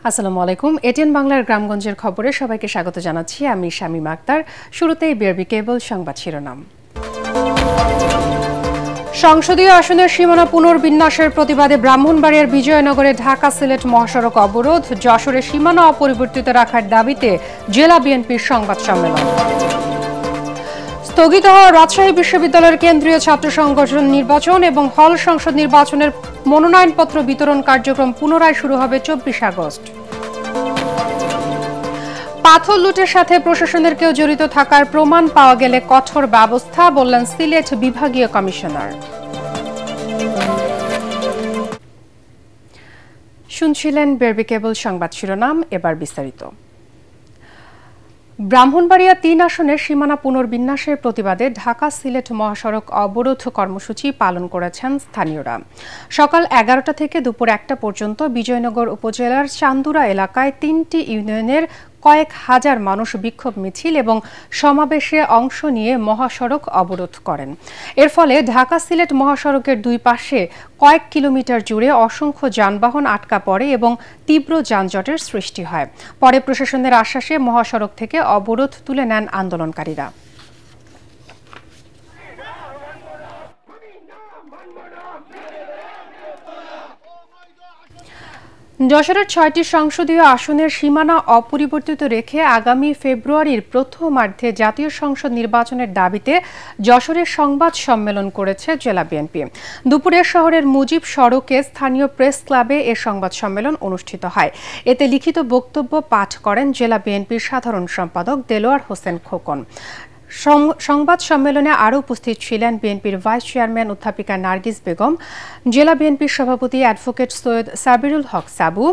আসসালামু আলাইকুম। এটিএন বাংলার গ্রামগঞ্জের খবরে সবাইকে স্বাগত জানাচ্ছি। আমি শামীম আক্তার। শুরুতেই বিআরবি কেবল সংবাদ শিরোনাম। সংসদীয় আসনের সীমানা পুনর্বিন্যাসের প্রতিবাদে ব্রাহ্মণবাড়িয়ার বিজয়নগরে ঢাকা সিলেট মহাসড়ক অবরোধ। যশোরের সীমানা অপরিবর্তিত রাখার দাবিতে জেলা বিএনপির সংবাদ সম্মেলন। স্থগিত হওয়া রাজশাহী বিশ্ববিদ্যালয়ের কেন্দ্রীয় ছাত্র সংগঠন নির্বাচন এবং হল সংসদ নির্বাচনের মনোনয়নপত্র বিতরণ কার্যক্রম পুনরায় শুরু হবে 24 আগস্ট। পাথর লুটের সাথে প্রশাসনের কেউ জড়িত থাকার প্রমাণ পাওয়া গেলে কঠোর ব্যবস্থা, বললেন সিলেট বিভাগীয় কমিশনার। শুনছিলেন বিআরবি কেবল সংবাদ শিরোনাম, এবার বিস্তারিত। ব্রাহ্মণবাড়িয়া ৩ আসনের সীমানা পুনর্বিন্যাসের প্রতিবাদে ঢাকা সিলেট মহাসড়ক অবরোধ কর্মসূচি পালন করেছেন স্থানীয়রা। সকাল 11টা থেকে দুপুর 1টা পর্যন্ত বিজয়নগর উপজেলার চান্দুরা এলাকায় 3টি ইউনিয়নের কয়েক হাজার মানুষ বিক্ষোভ মিছিল এবং সমাবেশে অংশ নিয়ে মহাসড়ক অবরোধ করেন। এর ফলে ঢাকা সিলেট মহাসড়কের দুই পাশে কয়েক কিলোমিটার জুড়ে অসংখ্য যানবাহন আটকা পড়ে এবং তীব্র যানজটের সৃষ্টি হয়। পরে প্রশাসনের আশ্বাসে মহাসড়ক থেকে অবরোধ তুলে নেন আন্দোলনকারীরা। যশোরের 6টি সংসদীয় আসনের সীমানা অপরিবর্তিত রেখে আগামী ফেব্রুয়ারির প্রথমার্ধে জাতীয় সংসদ নির্বাচনের দাবিতে যশোরে সংবাদ সম্মেলন করেছে জেলা বিএনপি। দুপুরে শহরের মুজিব সড়কে স্থানীয় প্রেস ক্লাবে এ সংবাদ সম্মেলন অনুষ্ঠিত হয়। এতে লিখিত বক্তব্য পাঠ করেন জেলা বিএনপির সাধারণ সম্পাদক দেলোয়ার হোসেন খোকন। সংবাদ সম্মেলনে আরও উপস্থিত ছিলেন বিএনপির ভাইস চেয়ারম্যান অধ্যাপিকা নার্গিস বেগম, জেলা বিএনপির সভাপতি অ্যাডভোকেট সৈয়দ সাবিরুল হক সাবু,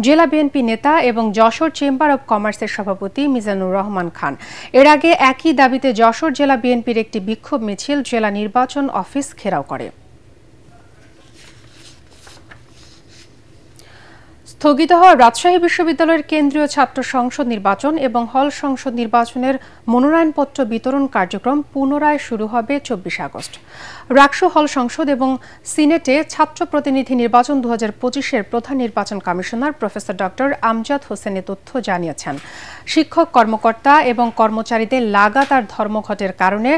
জেলা বিএনপি নেতা এবং যশোর চেম্বার অব কমার্সের সভাপতি মিজানুর রহমান খান। এর আগে একই দাবিতে যশোর জেলা বিএনপির একটি বিক্ষোভ মিছিল জেলা নির্বাচন অফিস ঘেরাও করে। স্থগিত হওয়া রাজশাহী বিশ্ববিদ্যালয়ের কেন্দ্রীয় ছাত্র সংসদ নির্বাচন এবং হল সংসদ নির্বাচনের মনোনয়নপত্র বিতরণ কার্যক্রম পুনরায় শুরু হবে 24 আগস্ট। রাকসু হল সংসদ এবং সিনেটে ছাত্র প্রতিনিধি নির্বাচন 2025-এর প্রধান নির্বাচন commissioner professor doctor Amjad Hossain এ তথ্য জানিয়েছেন। শিক্ষক, কর্মকর্তা এবং কর্মচারীদের লাগাতার ধর্মঘটের কারণে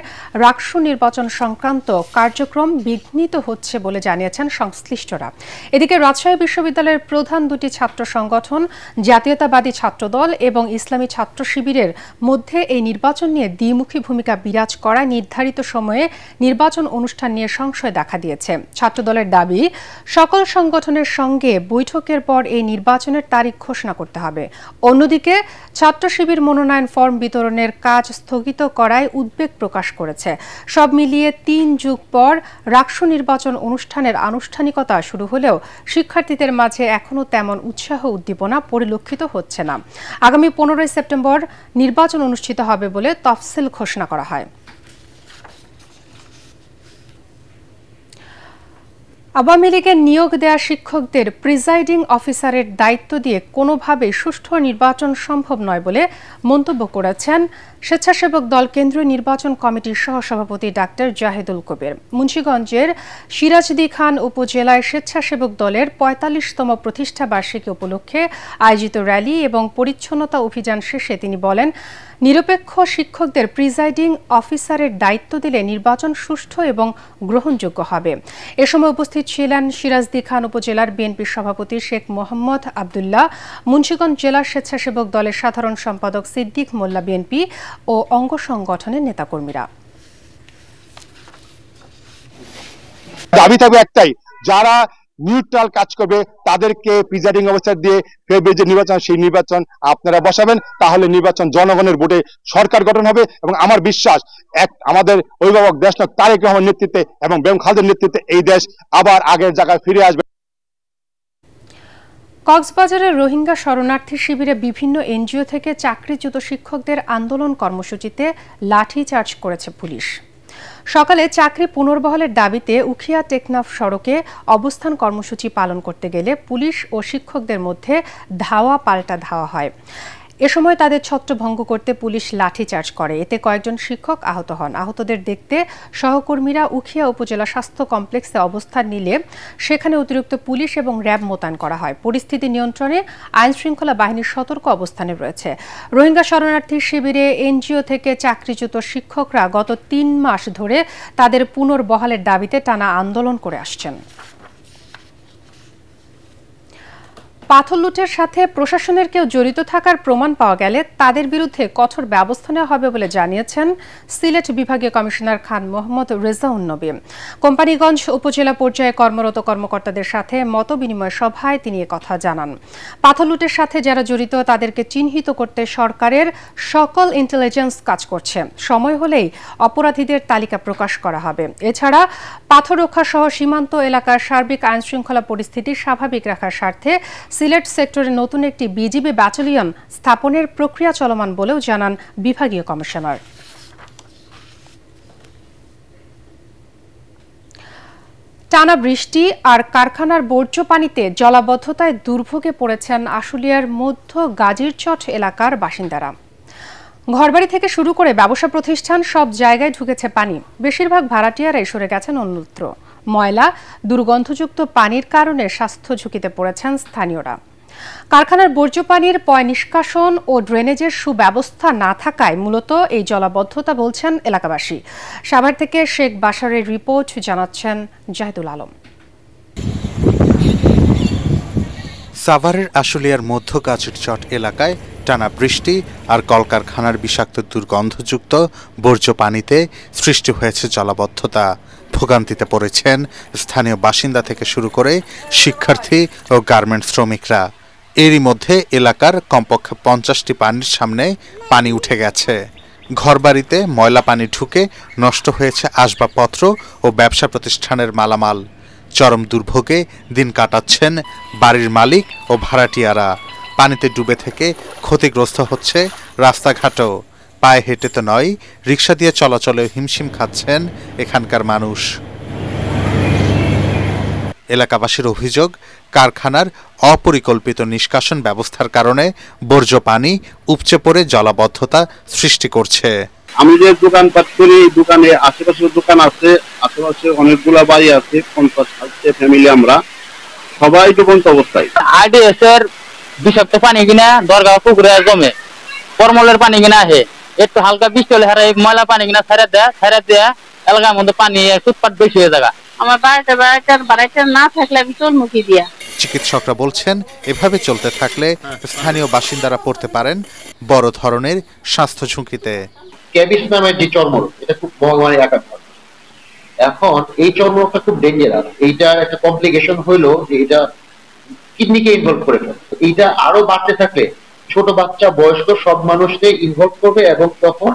রাকসু নির্বাচন সংক্রান্ত কার্যক্রম বিঘ্নিত হচ্ছে বলে জানিয়েছেন সংশ্লিষ্টরা। এদিকে রাজশাহী বিশ্ববিদ্যালয়ের প্রধান দুটি ছাত্র সংগঠন জাতীয়তাবাদী ছাত্রদল এবং ইসলামী ছাত্র শিবিরের মধ্যে এই নির্বাচন নিয়ে দ্বিমুখী ভূমিকা বিরাজ করায় নির্ধারিত সময়ে নির্বাচন অনুষ্ঠান নিয়ে সংশয় দেখা দিয়েছে। ছাত্রদলের দাবি, সকল সংগঠনের সঙ্গে বৈঠকের পর এই নির্বাচনের তারিখ ঘোষণা করতে হবে। অন্যদিকে ছাত্র শিবির মনোনয়ন ফর্ম বিতরণের কাজ স্থগিত করায় উদ্বেগ প্রকাশ করেছে। সব মিলিয়ে 3 যুগ পর রাকসু নির্বাচন অনুষ্ঠানের আনুষ্ঠানিকতা শুরু হলেও শিক্ষার্থীদের মাঝে এখনও তেমন উৎসাহ উদ্দীপনা পরিলক্ষিত হচ্ছে না। আগামী 15 সেপ্টেম্বর নির্বাচন অনুষ্ঠিত হবে বলে তফসিল ঘোষণা করা হয়। আওয়ামী লীগের নিয়োগ দেয়া শিক্ষকদের প্রিজাইডিং অফিসারের দায়িত্ব দিয়ে কোনোভাবেই সুষ্ঠু নির্বাচন সম্ভব নয় বলে মন্তব্য করেছেন স্বেচ্ছাসেবক দল কেন্দ্রীয় নির্বাচন কমিটির সহসভাপতি ডাক্তার জাহিদুল কবির। মুন্সিগঞ্জের সিরাজদি খান উপজেলায় স্বেচ্ছাসেবক দলের 45তম প্রতিষ্ঠা বার্ষিকী উপলক্ষে আয়োজিত র্যালি এবং পরিচ্ছন্নতা অভিযান শেষে তিনি বলেন, নিরপেক্ষ শিক্ষকদের প্রিজাইডিং অফিসারের দায়িত্ব দিলে নির্বাচন সুষ্ঠু এবং গ্রহণযোগ্য হবে। এ সময় উপস্থিত ছিলেন সিরাজদি খান উপজেলার বিএনপির সভাপতি শেখ মোহাম্মদ আবদুল্লাহ, মুন্সিগঞ্জ জেলা স্বেচ্ছাসেবক দলের সাধারণ সম্পাদক সিদ্দিক মোল্লা বিএনপি ও অঙ্গ সংগঠনের নেতাকর্মীরা। দাবি থাকবে একটাই, যারা নিউট্রাল কাজ করবে তাদেরকে প্রিজাইডিং অফিসার দিয়ে ফেব্রুয়ারি যে নির্বাচন, সেই নির্বাচন আপনারা বসাবেন, তাহলে নির্বাচন জনগণের ভোটে সরকার গঠন হবে। এবং আমার বিশ্বাস, আমাদের অভিভাবক দেশনায়ক তারেক রহমানের নেতৃত্বে এবং বেগম খালেদার নেতৃত্বে এই দেশ আবার আগের জায়গায় ফিরে আসবে। কক্সবাজারের রোহিঙ্গা শরণার্থী শিবিরে বিভিন্ন এনজিও থেকে চাকরিচ্যুত শিক্ষকদের আন্দোলন কর্মসূচিতে লাঠিচার্জ করেছে পুলিশ। সকালে চাকরি পুনর্বহালের দাবিতে উখিয়া টেকনাফ সড়কে অবস্থান কর্মসূচি পালন করতে গেলে পুলিশ ও শিক্ষকদের মধ্যে ধাওয়া পাল্টা ধাওয়া হয়। এ সময় তাদের ছত্রভঙ্গ করতে পুলিশ লাঠিচার্জ করে। এতে কয়েকজন শিক্ষক আহত হন। আহতদের দেখতে সহকর্মীরা উখিয়া উপজেলা স্বাস্থ্য কমপ্লেক্সে অবস্থান নিলে সেখানে অতিরিক্ত পুলিশ এবং র্যাব মোতায়েন করা হয়। পরিস্থিতি নিয়ন্ত্রণে আইনশৃঙ্খলা বাহিনীর সতর্ক অবস্থানে রয়েছে। রোহিঙ্গা শরণার্থী শিবিরে এনজিও থেকে চাকরিচ্যুত শিক্ষকরা গত ৩ মাস ধরে তাদের পুনর্বহালের দাবিতে টানা আন্দোলন করে আসছেন। পাথর লুটের সাথে প্রশাসনের কেউ জড়িত থাকার প্রমাণ পাওয়া গেলে তাদের বিরুদ্ধে কঠোর ব্যবস্থা নেওয়া হবে বলে জানিয়েছেন সিলেট বিভাগীয় কমিশনার খান মোহাম্মদ রেজাউন নবী। কোম্পানীগঞ্জ উপজেলা পর্যায়ে কর্মরত কর্মকর্তাদের সাথে মতবিনিময় সভায় তিনি একথা জানান। পাথর লুটের সাথে যারা জড়িত তাদেরকে চিহ্নিত করতে সরকারের সকল ইন্টেলিজেন্স কাজ করছে। সময় হলেই অপরাধীদের তালিকা প্রকাশ করা হবে। এছাড়া পাথর রক্ষা সহ সীমান্ত এলাকার সার্বিক আইনশৃঙ্খলা পরিস্থিতি স্বাভাবিক রাখার স্বার্থে সিলেট সেক্টরে নতুন একটি বিজিবি ব্যাটালিয়ন স্থাপনের প্রক্রিয়া চলমান বলেও জানান বিভাগীয় কমিশনার। টানা বৃষ্টি আর কারখানার বর্জ্য পানিতে জলাবদ্ধতায় দুর্ভোগে পড়েছেন আশুলিয়ার মধ্য গাজীরচট এলাকার বাসিন্দারা। ঘরবাড়ি থেকে শুরু করে ব্যবসা প্রতিষ্ঠান সব জায়গায় ঢুকেছে পানি। বেশিরভাগ ভাড়াটিয়ারাই সরে গেছেন অন্যত্র। ময়লা, দুর্গন্ধযুক্ত পানির কারণে স্বাস্থ্য ঝুঁকিতে পড়েছেন স্থানীয়রা। কারখানার বর্জ্য পানির পয় নিষ্কাশন ও ড্রেনেজের সুব্যবস্থা না থাকায় মূলত এই জলাবদ্ধতা বলছেন এলাকাবাসী। সাভার থেকে শেখ বাশারের রিপোর্ট, জানাচ্ছেন জাহিদুল আলম। সাভারের আশুলিয়ার মধ্য গাজীরচট এলাকায় টানা বৃষ্টি আর কলকারখানার বিষাক্ত দুর্গন্ধযুক্ত বর্জ্য পানিতে সৃষ্টি হয়েছে জলাবদ্ধতা। ভোগান্তিতে পড়েছেন স্থানীয় বাসিন্দা থেকে শুরু করে শিক্ষার্থী ও গার্মেন্টস শ্রমিকরা। এরই মধ্যে এলাকার কমপক্ষে 50টি পানির সামনে পানি উঠে গেছে। ঘরবাড়িতে ময়লা পানি ঢুকে নষ্ট হয়েছে আসবাবপত্র ও ব্যবসা প্রতিষ্ঠানের মালামাল। চরম দুর্ভোগে দিন কাটাচ্ছেন বাড়ির মালিক ও ভাড়াটিয়ারা। পানিতে ডুবে থেকে ক্ষতিগ্রস্ত হচ্ছে রাস্তাঘাটও। পায়ে হেঁটে তো নয়, রিক্সা দিয়ে চলাচলে হিমশিম খাচ্ছেন এখানকার মানুষ। এলাকাবাসীর অভিযোগ, কারখানার অপরিকল্পিত নিষ্কাশন ব্যবস্থার কারণে বর্জ্য পানি উপচে পড়ে জলাবদ্ধতা সৃষ্টি করছে। আমি যে দোকানপাট করি, দোকানে আশেপাশে দোকান আছে, আশেপাশে অনেকগুলা বাড়ি আছে, 50 ফ্যামিলি, আমরা সবাই ডুবন্ত অবস্থায়। আইডিএস এর বিষাক্ত পানি কিনা দরগা পুকুরে জমে, ফর্মলের পানি কিনা আহে, একটু হালকা বৃষ্টি হলে হারে ময়লা পানি কিনা ছাড়া দেয় এলাকার মধ্যে পানি ফুটপাত বেশি হয়ে যায়। আমার বাড়িটা না থাকলে আমি চলমুখী দিয়া। চিকিৎসকরা বলছেন এভাবে চলতে থাকলে স্থানীয় বাসিন্দারা পড়তে পারেন বড় ধরনের স্বাস্থ্য ঝুঁকিতে। ক্যাবিস নামের যে চর্মরোগ, এটা খুব মহামারী আকার ধারণ। এখন এই চর্মরোগটা খুব ডেঞ্জারাস। এইটার একটা কমপ্লিকেশন হলো যে এটা কিডনিকে ইনভলভ করে ফেলে। এইটা আরো বাড়তে থাকলে ছোট বাচ্চা, বয়স্ক সব মানুষকে ইনভলভ করবে এবং তখন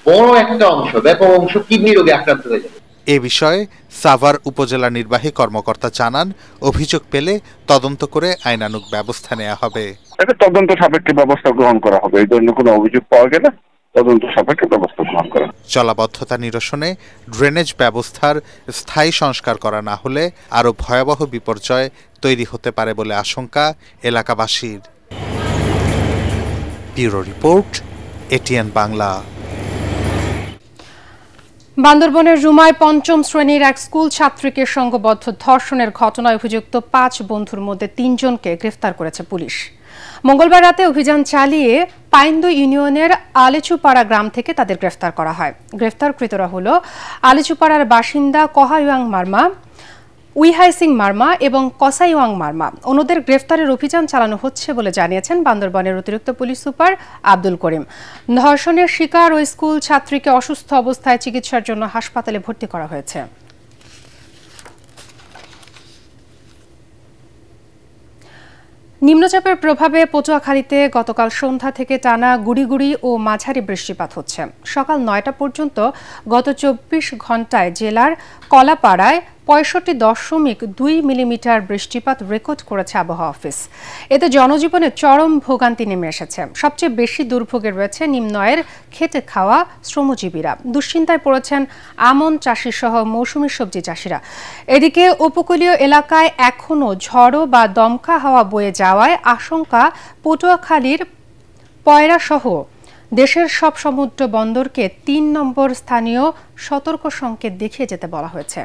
বড় একটা অংশ, ব্যাপক অংশ কিডনি রোগে আক্রান্ত হয়ে যাবে। এ বিষয়ে সাভার উপজেলা নির্বাহী কর্মকর্তা জানান, অভিযোগ পেলে তদন্ত করে আইনানুগ ব্যবস্থা নেওয়া হবে। এটা তদন্ত সাপেক্ষে ব্যবস্থা গ্রহণ করা হবে। এই ধরনের কোনো অভিযোগ পাওয়া গেলে তদন্ত সাপেক্ষে ব্যবস্থা গ্রহণ করা। জলাবদ্ধতা নিরসনে ড্রেনেজ ব্যবস্থার স্থায়ী সংস্কার করা না হলে আরো ভয়াবহ বিপর্যয় তৈরি হতে পারে বলে আশঙ্কা এলাকাবাসীর। Bureau report, ATN Bangla. বান্দরবনের রুমায় ৫ম শ্রেণীর এক স্কুল ছাত্রীকে সংঘবদ্ধ ধর্ষণের ঘটনায় অভিযুক্ত ৫ বন্ধুর মধ্যে ৩ জনকে গ্রেফতার করেছে পুলিশ। মঙ্গলবার রাতে অভিযান চালিয়ে পাইন্দু ইউনিয়নের আলিচুপাড়া গ্রাম থেকে তাদের গ্রেফতার করা হয়। গ্রেফতারকৃতরা হল আলিচুপাড়ার বাসিন্দা কহাইয়াং মার্মা, উইহাই সিং মার্মা এবং কসাইওয়াং মার্মা। অন্যদের গ্রেফতারের অভিযান চালানো হচ্ছে বলে জানিয়েছেন বান্দরবানের অতিরিক্ত পুলিশ সুপার আব্দুল করিম। ধর্ষণের শিকার ওই স্কুল ছাত্রীকে অসুস্থ অবস্থায় চিকিৎসার জন্য হাসপাতালে ভর্তি করা হয়েছে। নিম্নচাপের প্রভাবে পটুয়াখালীতে গতকাল সন্ধ্যা থেকে টানা গুড়ি ও মাঝারি বৃষ্টিপাত হচ্ছে। সকাল ৯টা পর্যন্ত গত ২৪ ঘন্টায় জেলার কলাপাড়ায় ৬৫.২ মিলিমিটার বৃষ্টিপাত রেকর্ড করেছে আবহাওয়া অফিস। এতে জনজীবনে চরম ভোগান্তি নেমে এসেছে। সবচেয়ে বেশি দুর্ভোগে রয়েছে নিম্নয়ের খেটে খাওয়া শ্রমজীবীরা। দুশ্চিন্তায় পড়েছেন আমন চাষি সহ মৌসুমী সবজি চাষিরা। এদিকে উপকূলীয় এলাকায় এখনও ঝড়ো বা দমকা হাওয়া বয়ে যাওয়ায় আশঙ্কা পটুয়াখালীর পয়রা সহ দেশের সব সমুদ্র বন্দরকে ৩ নম্বর স্থানীয় সতর্ক সংকেত দেখিয়ে যেতে বলা হয়েছে।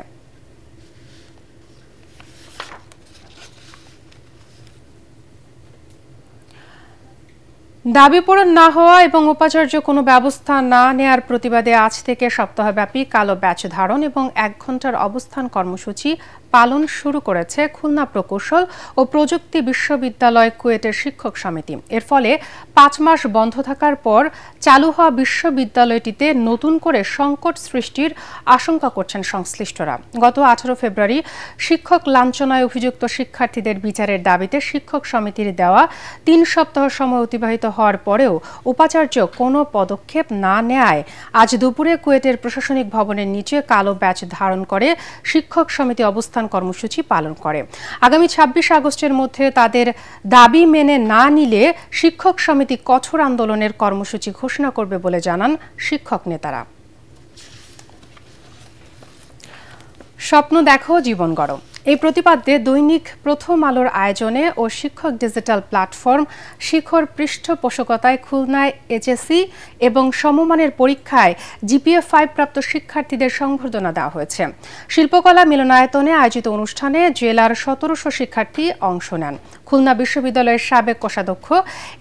দাবি পূরণ না হওয়া এবং উপাচার্য কোনো ব্যবস্থা না নেয়ার প্রতিবাদে আজ থেকে সপ্তাহব্যাপী কালো ব্যাচ ধারণ এবং ১ ঘণ্টার অবস্থান কর্মসূচি পালন শুরু করেছে খুলনা প্রকৌশল ও প্রযুক্তি বিশ্ববিদ্যালয় কুয়েটের শিক্ষক সমিতি। এর ফলে ৫ মাস বন্ধ থাকার পর চালু হওয়া বিশ্ববিদ্যালয়টিতে নতুন করে সংকট সৃষ্টির আশঙ্কা করছেন সংশ্লিষ্টরা। গত ১৮ ফেব্রুয়ারি শিক্ষক লাঞ্ছনায় অভিযুক্ত শিক্ষার্থীদের বিচারের দাবিতে শিক্ষক সমিতির দেওয়া ৩ সপ্তাহ সময় অতিবাহিত হওয়ার পরেও উপাচার্য কোনো পদক্ষেপ না নেয়ায় আজ দুপুরে কুয়েটের প্রশাসনিক ভবনের নিচে কালো ব্যাচ ধারণ করে শিক্ষক সমিতি অবস্থান কর্মসূচি পালন করে। আগামী ২৬ আগস্টের মধ্যে তাদের দাবি মেনে না নিলে শিক্ষক সমিতি কঠোর আন্দোলনের কর্মসূচি ঘোষণা করবে বলে জানান শিক্ষক নেতারা। স্বপ্ন দেখো, জীবন গড়ো, এই প্রতিপাদ্যে দৈনিক প্রথম আলোর আয়োজনে ও শিক্ষক ডিজিটাল প্ল্যাটফর্ম শিখর পৃষ্ঠপোষকতায় খুলনায় এইচএসসি এবং সমমানের পরীক্ষায় জিপিএ 5 প্রাপ্ত শিক্ষার্থীদের সংবর্ধনা দেওয়া হয়েছে। শিল্পকলা মিলনায়তনে আয়োজিত অনুষ্ঠানে জেলার ১৭০০ শিক্ষার্থী অংশ নেন। খুলনা বিশ্ববিদ্যালয়ের সাবেক কোষাধ্যক্ষ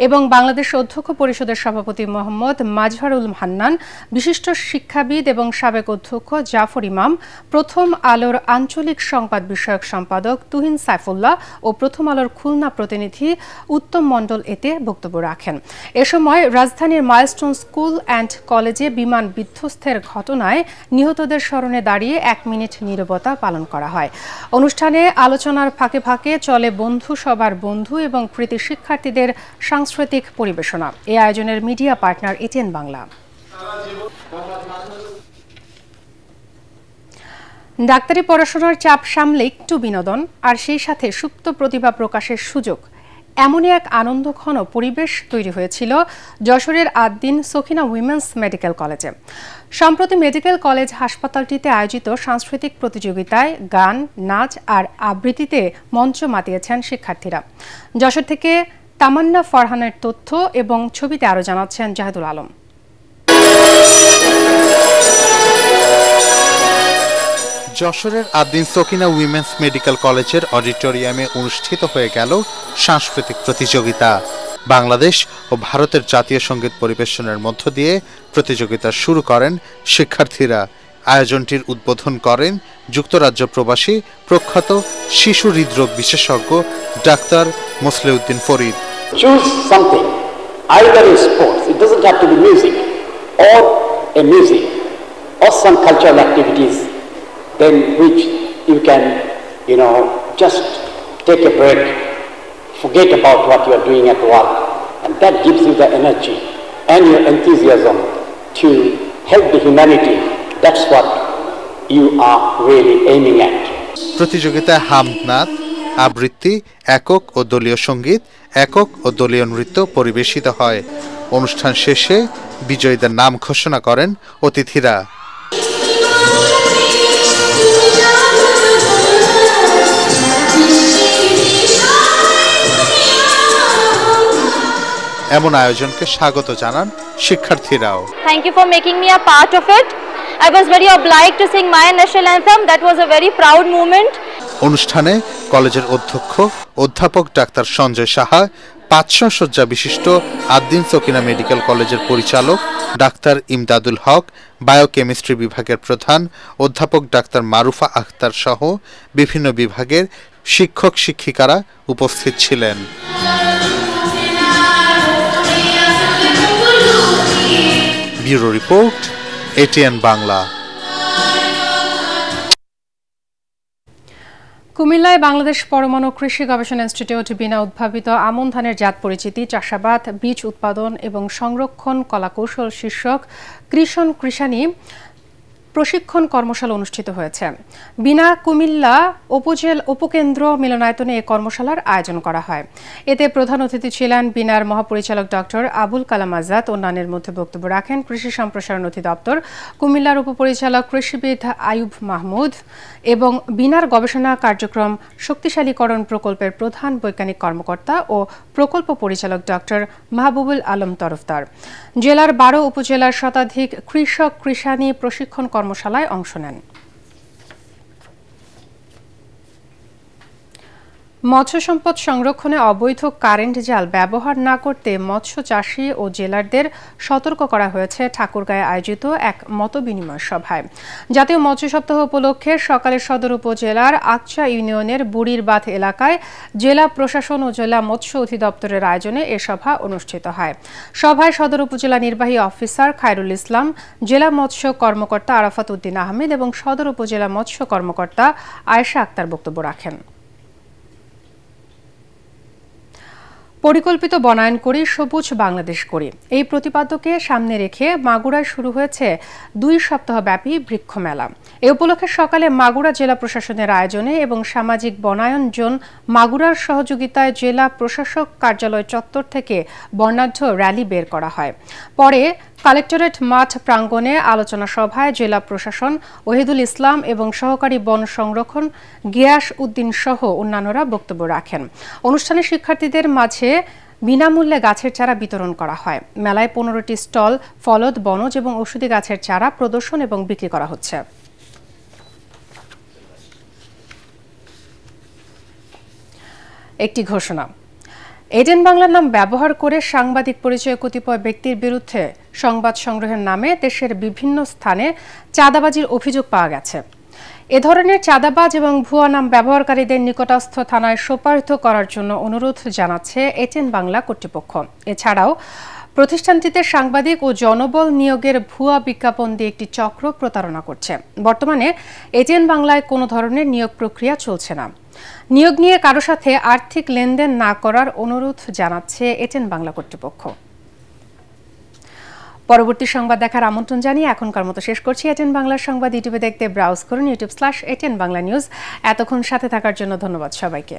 এবং বাংলাদেশ অধ্যক্ষ পরিষদের সভাপতি মোহাম্মদ মাজহারুল হান্নান, বিশিষ্ট শিক্ষাবিদ এবং সাবেক অধ্যক্ষ জাফর ইমাম, প্রথম আলোর আঞ্চলিক সংবাদ বিষয়ক সম্পাদক তুহিন সাইফুল্লাহ ও প্রথম আলোর খুলনা প্রতিনিধি উত্তম মণ্ডল এতে বক্তব্য রাখেন। এ সময় রাজধানীর মাইলস্টোন স্কুল অ্যান্ড কলেজে বিমান বিধ্বস্তের ঘটনায় নিহতদের স্মরণে দাঁড়িয়ে ১ মিনিট নীরবতা পালন করা হয়। অনুষ্ঠানে আলোচনার ফাঁকে ফাঁকে চলে বন্ধু সবার বন্ধু এবং কৃতি শিক্ষার্থীদের সাংস্কৃতিক পরিবেশনা। এই আয়োজনের মিডিয়া পার্টনার এটিএন বাংলা। ডাক্তারি পড়াশোনার চাপ সামলে একটু বিনোদন আর সেই সাথে সুপ্ত প্রতিভা প্রকাশের সুযোগ, এমনই এক আনন্দঘন পরিবেশ তৈরি হয়েছিল যশোরের আদ্দিন সখিনা উইমেন্স মেডিকেল কলেজে। সম্প্রতি মেডিকেল কলেজ হাসপাতালটিতে আয়োজিত সাংস্কৃতিক প্রতিযোগিতায় গান, নাচ আর আবৃত্তিতে মঞ্চ মাতিয়েছেন শিক্ষার্থীরা। যশোর থেকে তামান্না ফরহানের তথ্য এবং ছবিতে আরও জানাচ্ছেন জাহেদুল আলম। যশোরের আদ্দিন সকিনা উইমেন্স মেডিকেল কলেজের অডিটোরিয়ামে অনুষ্ঠিত হয়ে গেল সাংস্কৃতিক প্রতিযোগিতা। বাংলাদেশ ও ভারতের জাতীয় সঙ্গীত পরিবেশনের মধ্য দিয়ে প্রতিযোগিতা শুরু করেন শিক্ষার্থীরা। আয়োজনটির উদ্বোধন করেন যুক্তরাজ্য প্রবাসী প্রখ্যাত শিশু হৃদরোগ বিশেষজ্ঞ doctor Mosleuddin Farid. Choose something, either in sports, it doesn't have to be music, or a music, or some cultural activities, then which you can, just take a break, forget about what you are doing at work, and that gives you the energy and your enthusiasm to help the humanity. That's what you are really aiming at. প্রতিযোগিতায় হামদনাদ, আবৃত্তি, একক ও দলীয় সঙ্গীত, একক ও দলীয় নৃত্য পরিবেশিত হয়। অনুষ্ঠান শেষে বিজয়ীদের নাম ঘোষণা করেন অতিথিরা। এমন আয়োজনকে স্বাগত জানান শিক্ষার্থীরাও। Thank you for making me a part of it. I was very obliged to sing my national anthem. That was a very proud moment. অনুষ্ঠানে কলেজের অধ্যক্ষ অধ্যাপক ডাক্তার সঞ্জয় সাহা, ৫০০ শয্যা বিশিষ্ট আদ্দিন সকিনা মেডিকেল কলেজের পরিচালক ডাক্তার ইমদাদুল হক, বায়োকেমিস্ট্রি বিভাগের প্রধান অধ্যাপক ডাক্তার মারুফা আখতার সহ বিভিন্ন বিভাগের শিক্ষক শিক্ষিকারা উপস্থিত ছিলেন। Bureau report, ATN Bangla. কুমিল্লায় বাংলাদেশ পরমাণু কৃষি গবেষণা ইনস্টিটিউট বিনা উদ্ভাবিত আমন ধানের জাত পরিচিতি, চাষাবাদ, বীজ উৎপাদন এবং সংরক্ষণ কলাকৌশল শীর্ষক কৃষণ কৃষানি প্রশিক্ষণ কর্মশালা অনুষ্ঠিত হয়েছে। বিনা কুমিল্লা উপকেন্দ্র মিলনায়তনে এই কর্মশালার আয়োজন করা হয়। এতে প্রধান অতিথি ছিলেন বিনার মহাপরিচালক ডক্টর আবুল কালাম আজাদ। অন্যান্যের মধ্যে বক্তব্য রাখেন কৃষি সম্প্রসারণ অধিদপ্তর, কুমিল্লার উপপরিচালক কৃষিবিদ আয়ুব মাহমুদ এবং বিনার গবেষণা কার্যক্রম শক্তিশালীকরণ প্রকল্পের প্রধান বৈজ্ঞানিক কর্মকর্তা ও প্রকল্প পরিচালক ডক্টর মাহবুবুল আলম তরফদার। জেলার 12 উপজেলার শতাধিক কৃষক কৃষানি প্রশিক্ষণ কর্মশালায় অংশ নেন। মৎস্য সম্পদ সংরক্ষণে অবৈধ কারেন্ট জাল ব্যবহার না করতে মৎস্য চাষী ও জেলারদের সতর্ক করা হয়েছে ঠাকুরগাঁয়ে আয়োজিত এক মতবিনিময় সভায়। জাতীয় মৎস্য সপ্তাহ উপলক্ষে সকালে সদর উপজেলার আকচা ইউনিয়নের বুড়ির বাঁধ এলাকায় জেলা প্রশাসন ও জেলা মৎস্য অধিদপ্তরের আয়োজনে এ সভা অনুষ্ঠিত হয়। সভায় সদর উপজেলা নির্বাহী অফিসার খায়রুল ইসলাম, জেলা মৎস্য কর্মকর্তা আরাফাত উদ্দিন আহমেদ এবং সদর উপজেলা মৎস্য কর্মকর্তা আয়েশা আক্তার বক্তব্য রাখেন। পরিকল্পিত বনায়ন করি, সবুজ বাংলাদেশ করি, এই প্রতিপাদ্যকে সামনে রেখে মাগুরায় শুরু হয়েছে 2 সপ্তাহব্যাপী বৃক্ষ মেলা। এ উপলক্ষে সকালে মাগুরা জেলা প্রশাসনের আয়োজনে এবং সামাজিক বনায়ন জোন মাগুরার সহযোগিতায় জেলা প্রশাসক কার্যালয় চত্বর থেকে বর্ণাঢ্য র্যালি বের করা হয়। পরে কালেক্টরেট মাঠ প্রাঙ্গণে আলোচনা সভায় জেলা প্রশাসন, ওহিদুল ইসলাম এবং সহকারী বন সংরক্ষণ গিয়াস উদ্দিন সহ অন্যান্যরা বক্তব্য রাখেন। অনুষ্ঠানে শিক্ষার্থীদের মাঝে বিনামূল্যে গাছের চারা বিতরণ করা হয়। মেলায় 15টি স্টল ফলদ, বনজ এবং ঔষধি গাছের চারা প্রদর্শন এবং বিক্রি করা হচ্ছে। একটি ঘোষণা। এডেন বাংলার নাম ব্যবহার করে সাংবাদিক পরিচয় কতিপয় ব্যক্তির বিরুদ্ধে সংবাদ সংগ্রহের নামে দেশের বিভিন্ন স্থানে চাঁদাবাজির অভিযোগ পাওয়া গেছে। এ ধরনের চাঁদাবাজ এবং ভুয়া নাম ব্যবহারকারীদের নিকটস্থ থানায় সোপর্দ করার জন্য অনুরোধ জানাচ্ছে এডেন বাংলা কর্তৃপক্ষ। এছাড়াও প্রতিষ্ঠানটিতে সাংবাদিক ও জনবল নিয়োগের ভুয়া বিজ্ঞাপন দিয়ে একটি চক্র প্রতারণা করছে। বর্তমানে এডেন বাংলায় কোনো ধরনের নিয়োগ প্রক্রিয়া চলছে না। নিয়োগ নিয়ে কারো সাথে আর্থিক লেনদেন না করার অনুরোধ জানাচ্ছে এডেন বাংলা কর্তৃপক্ষ। পরবর্তী সংবাদ দেখার আমন্ত্রণ জানিয়ে এখনকার মতো শেষ করছি। এডেন বাংলার সংবাদ ইউটিউবে দেখতে ব্রাউজ করুন youtube/এডেন বাংলা নিউজ। এতক্ষণ সাথে থাকার জন্য ধন্যবাদ সবাইকে।